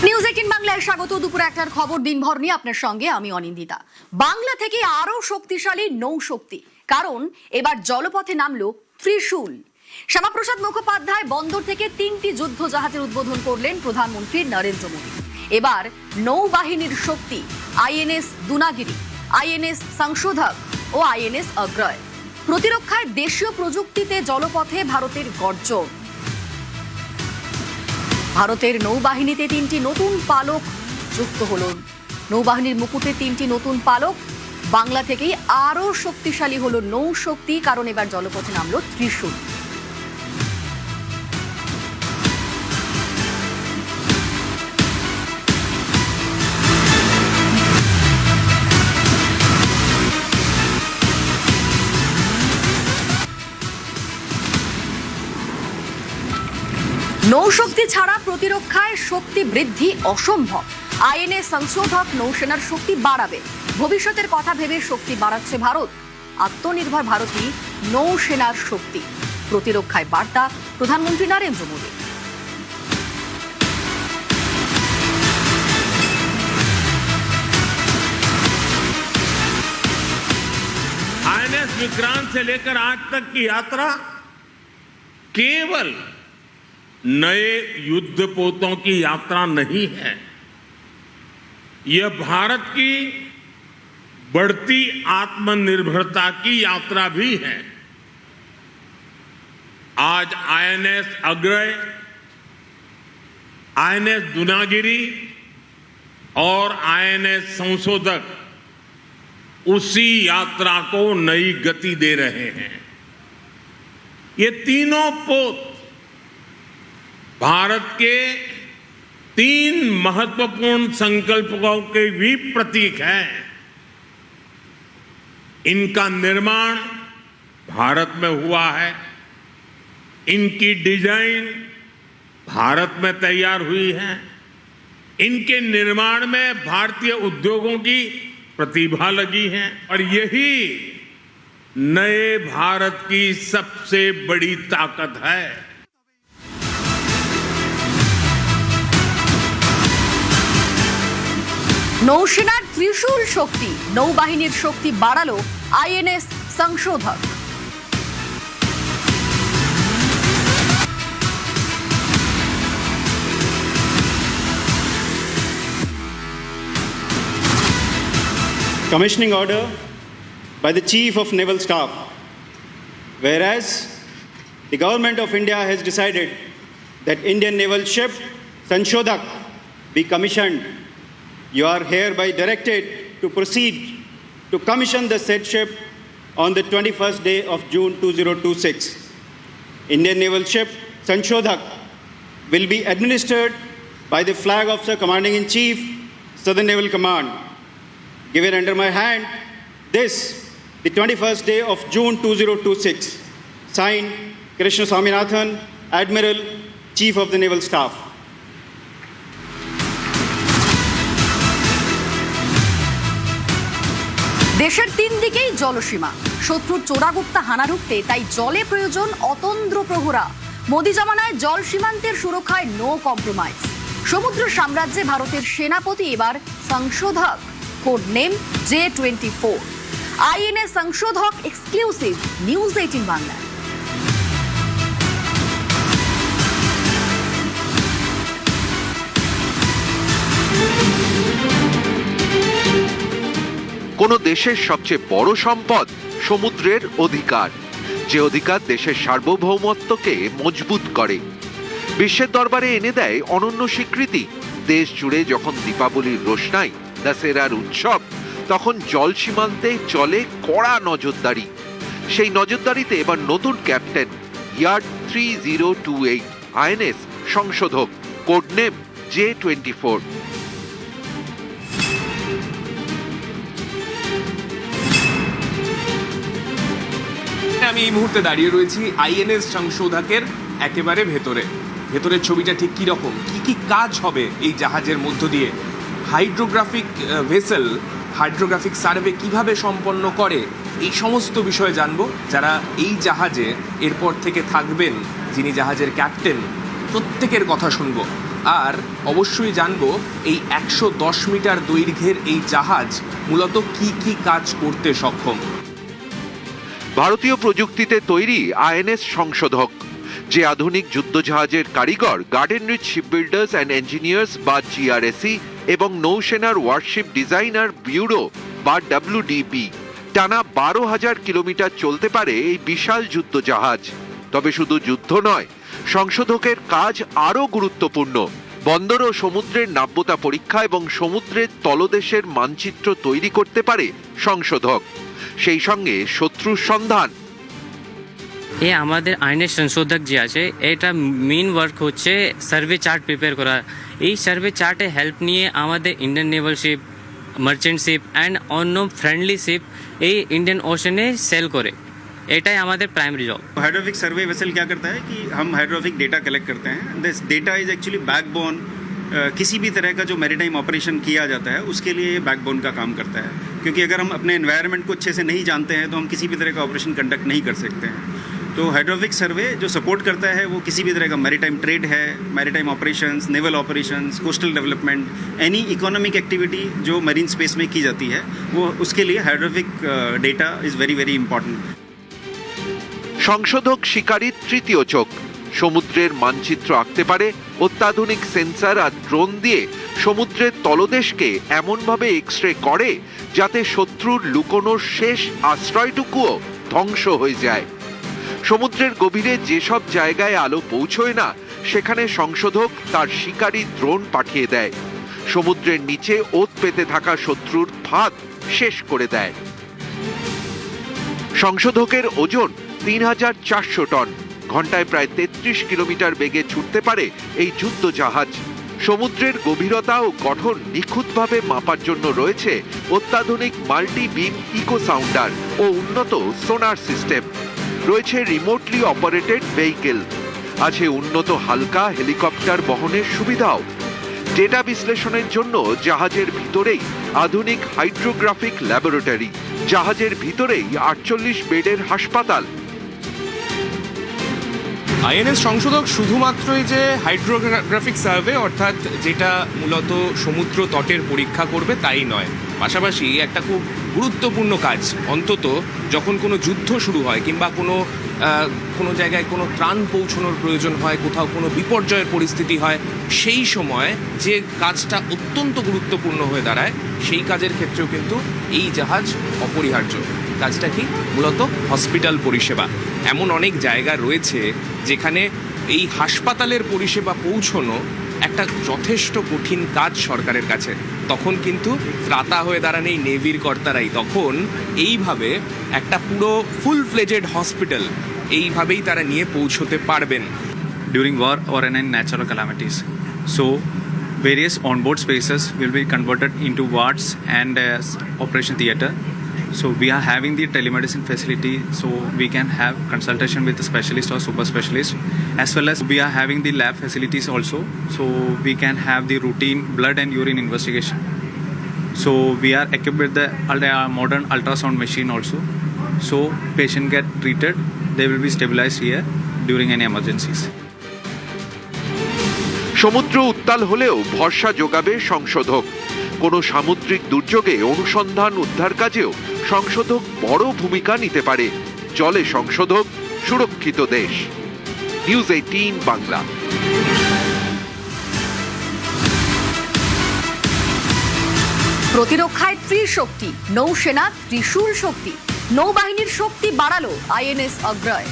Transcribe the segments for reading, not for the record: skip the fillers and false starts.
News 18 বাংলায় স্বাগত। দুপুরে একটার খবর দিনভর নিয়ে আপনার সঙ্গে আমি অনিন্দিতা। বাংলা থেকে আরো শক্তিশালী নৌশক্তি, কারণ এবার জলপথে নামলো ত্রিশূল। শ্যামাপ্রসাদ মুখোপাধ্যায় বন্দর থেকে 3টি যুদ্ধ জাহাজের উদ্বোধন করলেন প্রধানমন্ত্রী নরেন্দ্র মোদী। এবার নৌবাহিনীর শক্তি আইএনএস দুনাগিরি, আইএনএস সংশোধক ও আইএনএস অগ্রয়। প্রতিরক্ষায় দেশীয় প্রযুক্তিতে জলপথে ভারতের গর্জন। ভারতের নৌবাহিনীতে 3টি নতুন পালক যুক্ত হলো। নৌবাহিনীর মুকুটে 3টি নতুন পালক। বাংলা থেকেই আরো শক্তিশালী হলো নৌশক্তি, কারণ এবার জলপথে নামলো ত্রিশূল। নৌশক্তি ছাড়া প্রতিরক্ষায় শক্তি বৃদ্ধি অসম্ভব। আইএনএস সংশোধক নৌসেনার শক্তি বাড়াবে। ভবিষ্যতের কথা ভেবে শক্তি বাড়াচ্ছে ভারত। আত্মনির্ভর ভারতই নৌসেনার শক্তি। প্রতিরক্ষায় বার্তা প্রধানমন্ত্রী নরেন্দ্র মোদী। आईएनएस विक्रांत से लेकर आज तक की यात्रा केवल नए युद्धपोतों की यात्रा नहीं है, यह भारत की बढ़ती आत्मनिर्भरता की यात्रा भी है। आज आईएनएस अग्रय, आईएनएस दुनागिरी और आईएनएस संशोधक उसी यात्रा को नई गति दे रहे हैं। ये तीनों पोत भारत के 3 महत्वपूर्ण संकल्पों के भी प्रतीक हैं। इनका निर्माण भारत में हुआ है, इनकी डिजाइन भारत में तैयार हुई है, इनके निर्माण में भारतीय उद्योगों की प्रतिभा लगी है और यही नए भारत की सबसे बड़ी ताकत है। নৌসেনার ত্রিশূল শক্তি, নৌবাহিনীর শক্তি বাড়ালো INS সংশোধক। Commissioning order by the Chief of Naval Staff. Whereas the Government of India has decided that Indian naval ship Sanchodhak be commissioned, you are hereby directed to proceed to commission the said ship on the 21st day of June 2026. Indian naval ship Sanchodhak will be administered by the Flag Officer Commanding-in-Chief, Southern Naval Command. Given under my hand this, the 21st day of June 2026. Signed, Krishna Swaminathan, Admiral, Chief of the Naval Staff. দেশের 3 দিকেই জলসীমা। শত্রুর চোরাগুপ্তা হানা রুখতে তাই জলে প্রয়োজন অতন্দ্র প্রহরা। মোদি জমানায় জল সীমান্তের সুরক্ষায় নো কম্প্রোমাইজ। সমুদ্র সাম্রাজ্যে ভারতের সেনাপতি এবার Sanshodhak, code name J-24। INS Sanshodhak exclusive news 18 Bangla. কোন দেশের সবচেয়ে বড় সম্পদ সমুদ্রের অধিকার, যে অধিকার দেশের সার্বভৌমত্বকে মজবুত করে, বিশ্বের দরবারে এনে দেয় অনন্য স্বীকৃতি। দেশ জুড়ে যখন দীপাবলির রোশনাই, দশেরার উৎসব, তখন জল সীমান্তে চলে কড়া নজরদারি। সেই নজরদারিতে এবার নতুন captain, yard 3028, INS Sanshodhak, code name J-24। আমি এই মুহূর্তে দাঁড়িয়ে রয়েছি আইএনএস সংশোধকের একেবারে ভেতরের ছবিটা ঠিক কি রকম, কি কাজ হবে এই জাহাজের মধ্য দিয়ে, হাইড্রোগ্রাফিক ভেসেল, হাইড্রোগ্রাফিক সার্ভে কিভাবে সম্পন্ন করে, এই সমস্ত বিষয়ে জানবো। যারা এই জাহাজে এরপর থেকে থাকবেন, যিনি জাহাজের ক্যাপ্টেন, প্রত্যেকের কথা শুনবো। আর অবশ্যই জানবো এই 110 মিটার দৈর্ঘ্যের এই জাহাজ মূলত কি কি কাজ করতে সক্ষম। ভারতীয় প্রযুক্তিতে তৈরি আইএনএস সংশোধক, যে আধুনিক যুদ্ধজাহাজের কারিগর Garden Reach Shipbuilders and Engineers বা জিআরএসি এবং নৌসেনার ওয়ারশিপ ডিজাইনার ব্যুরো বা ডাব্লিউডিপি টানা 12,000 কিলোমিটার চলতে পারে এই বিশাল যুদ্ধজাহাজ। তবে শুধু যুদ্ধ নয়, সংশোধকের কাজ আরও গুরুত্বপূর্ণ। বন্দর ও সমুদ্রের নাব্যতা পরীক্ষা এবং সমুদ্রের তলদেশের মানচিত্র তৈরি করতে পারে সংশোধক, সেই সঙ্গে শত্রুর সন্ধান। এ আমাদের আইনের সংশোধক যে আছে, এটা মেইন ওয়ার্ক হচ্ছে সার্ভে চার্ট প্রিপেয়ার করা। এই সার্ভে চার্টে হেল্প নিয়ে আমাদের Indian naval ship, merchant ship and অন্য ফ্রেন্ডলি শিপ এই ইন্ডিয়ান ওশনে সেল করে। এটাই আমাদের primary job. Hydrographic survey vessel क्या करता है कि हम हाइड्रोग्राफिक डेटा कलेक्ट करते हैं। This data is actually backbone. किसी भी तरह का जो मैरीटाइम ऑपरेशन किया जाता है उसके लिए ये बैकबोन का काम करता है, क्योंकि अगर हम अपने एनवायरनमेंट को अच्छे से नहीं जानते हैं तो हम किसी भी तरह का ऑपरेशन कंडक्ट नहीं कर सकते हैं। तो हाइड्रोग्राफिक सर्वे जो सपोर्ट करता है वो किसी भी तरह का मैरीटाइम ट्रेड है, maritime operations, naval operations, coastal development, any economic activity जो मरीन स्पेस में की जाती है वो उसके लिए hydrographic data is very very important. Sanshodhak শিকারীর তৃতীয় চোখ, সমুদ্রের মানচিত্র আঁকতে পারে। অত্যাধুনিক সেন্সর আর ড্রোন দিয়ে সমুদ্রের তলদেশকে এমনভাবে এক্স-রে করে যাতে শত্রুর লুকোনোর শেষ আশ্রয়টুকুও ধ্বংস হয়ে যায়। সমুদ্রের গভীরে যেসব জায়গায় আলো পৌঁছয় না, সেখানে সংশোধক তার শিকারী ড্রোন পাঠিয়ে দেয়। সমুদ্রের নিচে ওত পেতে থাকা শত্রুর ফাঁদ শেষ করে দেয়। সংশোধকের ওজন 3,400 টন, ঘন্টায় প্রায় 33 কিলোমিটার বেগে ছুটতে পারে এই যুদ্ধজাহাজ। সমুদ্রের গভীরতা ও গঠন নিখুঁতভাবে মাপার জন্য রয়েছে অত্যাধুনিক মাল্টি বিম ইকো সাউন্ডার ও উন্নত সোনার সিস্টেম। রয়েছে রিমোটলি অপারেটেড ভেহিকেল, আছে উন্নত হালকা হেলিকপ্টার বহনের সুবিধাও। ডেটা বিশ্লেষণের জন্য জাহাজের ভিতরেই আধুনিক হাইড্রোগ্রাফিক ল্যাবরেটরি, জাহাজের ভিতরেই 48 বেডের হাসপাতাল। আইএনএস সংশোধক শুধুমাত্রই যে হাইড্রোগ্রাফিক সার্ভে অর্থাৎ যেটা মূলত সমুদ্র তটের পরীক্ষা করবে তাই নয়, পাশাপাশি একটা খুব গুরুত্বপূর্ণ কাজ, অন্তত যখন কোনো যুদ্ধ শুরু হয় কিংবা কোনো জায়গায় কোনো ত্রাণ পৌঁছানোর প্রয়োজন হয়, কোথাও কোনো বিপর্যয়ের পরিস্থিতি হয়, সেই সময় যে কাজটা অত্যন্ত গুরুত্বপূর্ণ হয়ে দাঁড়ায়, সেই কাজের ক্ষেত্রেও কিন্তু এই জাহাজ অপরিহার্য। কাজটা কি? মূলত হসপিটাল পরিষেবা। এমন অনেক জায়গা রয়েছে যেখানে এই হাসপাতালের পরিষেবা পৌঁছানো একটা যথেষ্ট কঠিন কাজ সরকারের কাছে। তখন কিন্তু ত্রাতা হয়ে দাঁড়ান এই নেভির কর্তারাই। তখন এইভাবে একটা পুরো ফুল ফ্লেজেড হসপিটাল এইভাবেই তারা নিয়ে পৌঁছতে পারবেন। During war or any natural calamities, so various onboard spaces will be converted into wards and operation theater. So we are having the telemedicine facility, so we can have consultation with the specialist or super specialist, as well as we are having the lab facilities also, so we can have the routine blood and urine investigation. So we are equipped with the modern ultrasound machine also, so patient get treated, they will be stabilized here during any emergencies. সমুদ্র উত্তাল হলেও ভরসা যোগাবে সংশোধক। কোনো সামুদ্রিক দুর্যোগে অনুসন্ধান উদ্ধার কাজেও সংশোধক বড় ভূমিকা নিতে পারে। জলে সংশোধক, সুরক্ষিত দেশ। নিউজ 18 বাংলা। প্রতিরক্ষায় ত্রিশক্তি, নৌসেনা ত্রিশূল শক্তি, নৌবাহিনীর শক্তি বাড়ালো INS অগ্রয়।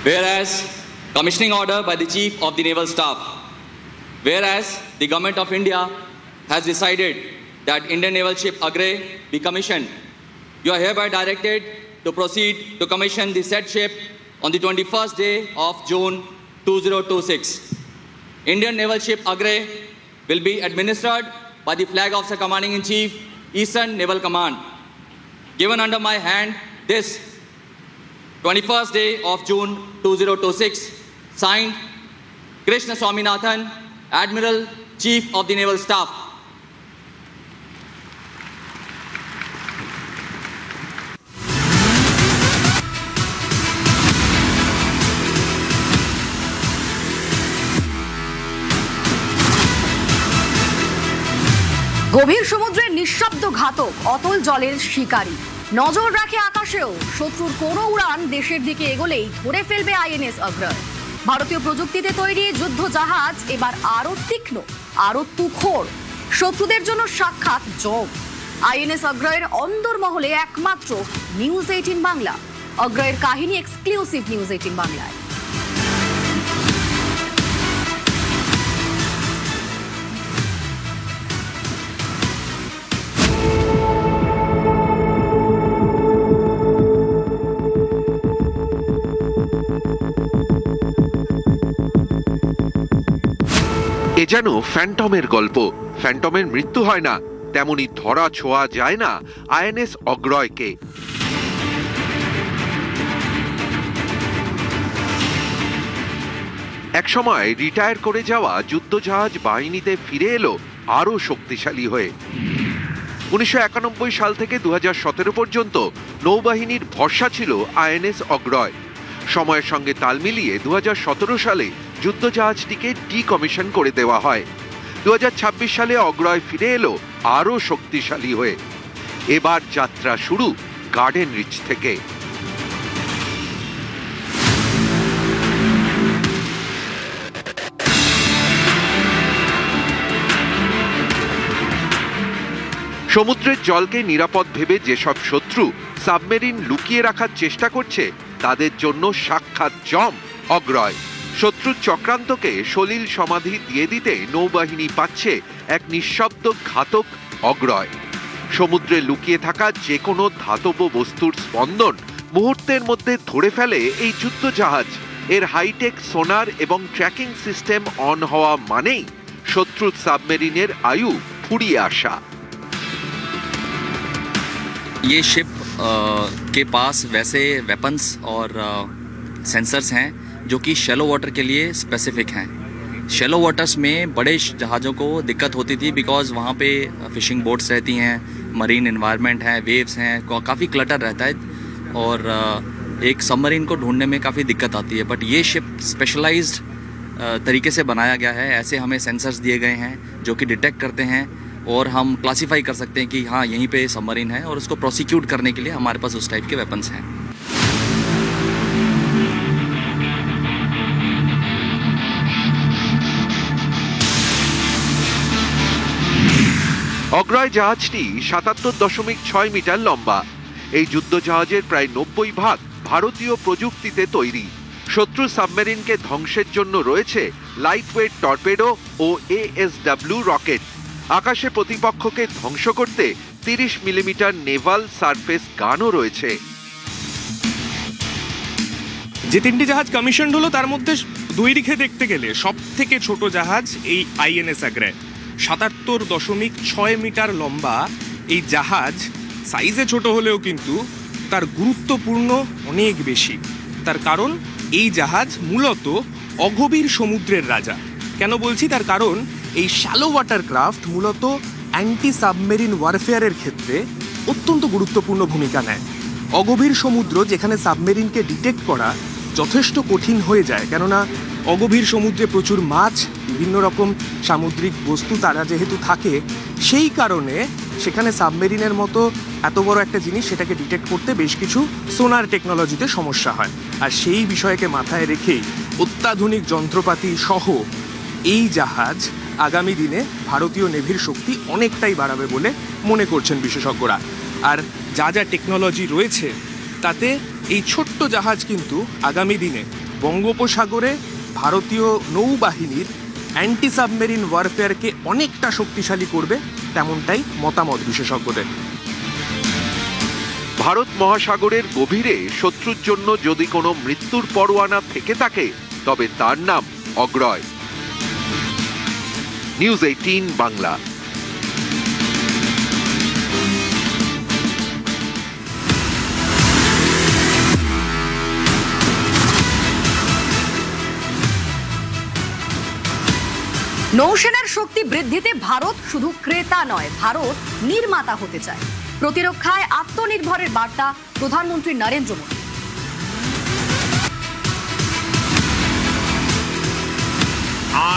Whereas, commissioning order by the Chief of the Naval Staff. Whereas, the Government of India has decided that Indian naval ship Agre be commissioned. You are hereby directed to proceed to commission the said ship on the 21st day of June 2026. Indian naval ship Agre will be administered by the Flag Officer Commanding-in-Chief, Eastern Naval Command. Given under my hand this 21st day of June 2026, signed Krishna Swaminathan, Admiral, Chief of the Naval Staff. গভীর সমুদ্রের নিঃশব্দ ঘাতক অতল জলের শিকারী নজর রাখে আকাশেও শত্রুর কোনো উড়ান দেশের দিকে এগোলেই ধরে ফেলবে আইএনএস অগ্রয়। ভারতীয় প্রযুক্তিতে তৈরি যুদ্ধ জাহাজ এবার আরো তীক্ষ্ণ, আরো তুখোড়, শত্রুদের জন্য সাক্ষাৎ জগ। আইএনএস অগ্রয়ের অন্দরমহলে একমাত্র নিউজ 18 বাংলা। অগ্রয়ের কাহিনী এক্সক্লুসিভ নিউজ 18 বাংলায়। এ যেন ফ্যান্টমের গল্প। ফ্যান্টমের মৃত্যু হয় না, তেমনি ধরা ছোঁয়া যায় না আইএনএস অগ্রয়কে। একসময় রিটায়ার করে যাওয়া যুদ্ধজাহাজ বাহিনীতে ফিরে এলো আরো শক্তিশালী হয়ে। 1991 সাল থেকে 2017 পর্যন্ত নৌবাহিনীর ভরসা ছিল আইএনএস অগ্রয়। সময়ের সঙ্গে তাল মিলিয়ে 2017 সালে যুদ্ধজাহাজটিকে ডিকমিশন করে দেওয়া হয়। 2026 সালে অগ্রয় ফিরে এলো আরো শক্তিশালী হয়ে। এবার যাত্রা শুরু গার্ডেন রিচ থেকে। সমুদ্রের জলকে নিরাপদ ভেবে যেসব শত্রু সাবমেরিন লুকিয়ে রাখার চেষ্টা করছে তাদের জন্য সাক্ষাৎ জম অগ্রয়। শত্রুর চক্রান্তকে সলিল সমাধি দিয়ে দিতে নৌবাহিনী পাচ্ছে এক নিঃশব্দ ঘাতক অগ্রয়। সমুদ্রে লুকিয়ে থাকা যে কোনো ধাতব বস্তুর স্পন্দন মুহূর্তের মধ্যে ধরে ফেলে এই যুদ্ধজাহাজ। এর হাইটেক সোনার এবং ট্র্যাকিং সিস্টেম অন হওয়া মানেই শত্রুর সাবমেরিনের আয়ু ফুরিয়ে আসা। ये शिप के पास वैसे वेपन्स और सेंसर्स हैं जो कि शैलो वाटर के लिए स्पेसिफिक हैं। शैलो वाटर्स में बड़े जहाज़ों को दिक्कत होती थी बिकॉज वहाँ पे फिशिंग बोट्स रहती हैं, मरीन एनवायरनमेंट है, वेव्स हैं, काफ़ी क्लटर रहता है और एक सबमरीन को ढूंढने में काफ़ी दिक्कत आती है। बट ये शिप स्पेशलाइज्ड तरीके से बनाया गया है। ऐसे हमें सेंसर्स दिए गए हैं जो कि डिटेक्ट करते हैं और हम क्लासिफाई कर सकते हैं कि हाँ यहीं पे सबमरीन है और उसको प्रोसिक्यूट करने के लिए हमारे पास उस टाइप के वेपन्स हैं। অগ্রয় জাহাজটি 77.6 মিটার লম্বা। এই যুদ্ধজাহাজের প্রায় 90% ভারতীয় প্রযুক্তিতে তৈরি। শত্রু সাবমেরিনকে ধ্বংসের জন্য রয়েছে লাইটওয়েট টর্পেডো ও ASW রকেট। আকাশে প্রতিপক্ষকে ধ্বংস করতে 30 মিলিমিটার নেভাল সারফেস গানও রয়েছে। যে তিনটি জাহাজ কমিশন হলো তার মধ্যে দৈর্ঘ্যে দেখতে গেলে সব থেকে ছোট জাহাজ এই আইএনএস অগ্রয়। 77.6 মিটার লম্বা এই জাহাজ সাইজে ছোট হলেও কিন্তু তার গুরুত্বপূর্ণ অনেক বেশি। তার কারণ এই জাহাজ মূলত অগভীর সমুদ্রের রাজা। কেন বলছি? তার কারণ এই শ্যালো ওয়াটার ক্রাফট মূলত অ্যান্টি সাবমেরিন ওয়ারফেয়ারের ক্ষেত্রে অত্যন্ত গুরুত্বপূর্ণ ভূমিকা নেয়। অগভীর সমুদ্র যেখানে সাবমেরিনকে ডিটেক্ট করা যথেষ্ট কঠিন হয়ে যায়, কেননা অগভীর সমুদ্রে প্রচুর মাছ, বিভিন্ন রকম সামুদ্রিক বস্তু তারা যেহেতু থাকে, সেই কারণে সেখানে সাবমেরিনের মতো এত বড় একটা জিনিস সেটাকে ডিটেক্ট করতে বেশ কিছু সোনার টেকনোলজিতে সমস্যা হয়। আর সেই বিষয়কে মাথায় রেখেই অত্যাধুনিক যন্ত্রপাতি সহ এই জাহাজ আগামী দিনে ভারতীয় নেভির শক্তি অনেকটাই বাড়াবে বলে মনে করছেন বিশেষজ্ঞরা। আর যা যা টেকনোলজি রয়েছে তাতে এই ছোট্ট জাহাজ কিন্তু আগামী দিনে বঙ্গোপসাগরে ভারতীয় নৌবাহিনীর অ্যান্টি সাবমেরিন ওয়ারফেয়ারকে অনেকটা শক্তিশালী করবে, তেমনটাই মতামত বিশেষজ্ঞদের। ভারত মহাসাগরের গভীরে শত্রুর জন্য যদি কোনো মৃত্যুর পরোয়ানা থেকে থাকে তবে তার নাম অগ্রয়। নিউজ 18 বাংলা। নৌসেনার শক্তি বৃদ্ধিতে ভারত শুধু ক্রেতা নয়, ভারত নির্মাতা হতে চায়। প্রতিরক্ষায় আত্মনির্ভরের বার্তা প্রধানমন্ত্রী নরেন্দ্র মোদী।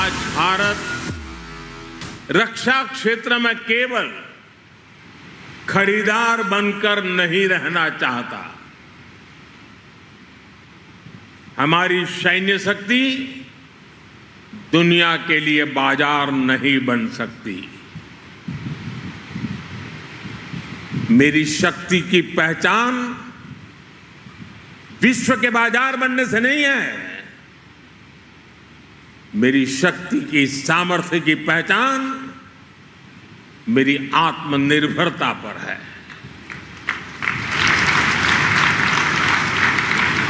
आज भारत रक्षा क्षेत्र में केवल खरीदार बनकर नहीं रहना चाहता। हमारी सैन्य शक्ति दुनिया के लिए बाजार नहीं बन सकती। मेरी शक्ति की पहचान विश्व के बाजार बनने से नहीं है, मेरी शक्ति की सामर्थ्य की पहचान मेरी आत्मनिर्भरता पर है।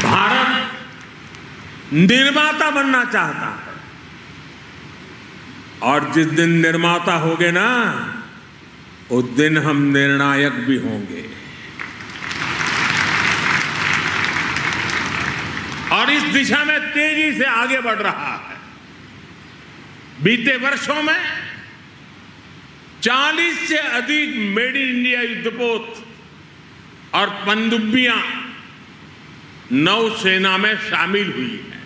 भारत निर्माता बनना चाहता है और जिस दिन निर्माता होगे ना, उस दिन हम निर्णायक भी होंगे। और इस दिशा में तेजी से आगे बढ़ रहा है। बीते वर्षों में 40 से अधिक मेड इन इंडिया युद्धपोत और पनडुब्बियां नौसेना में शामिल हुई है।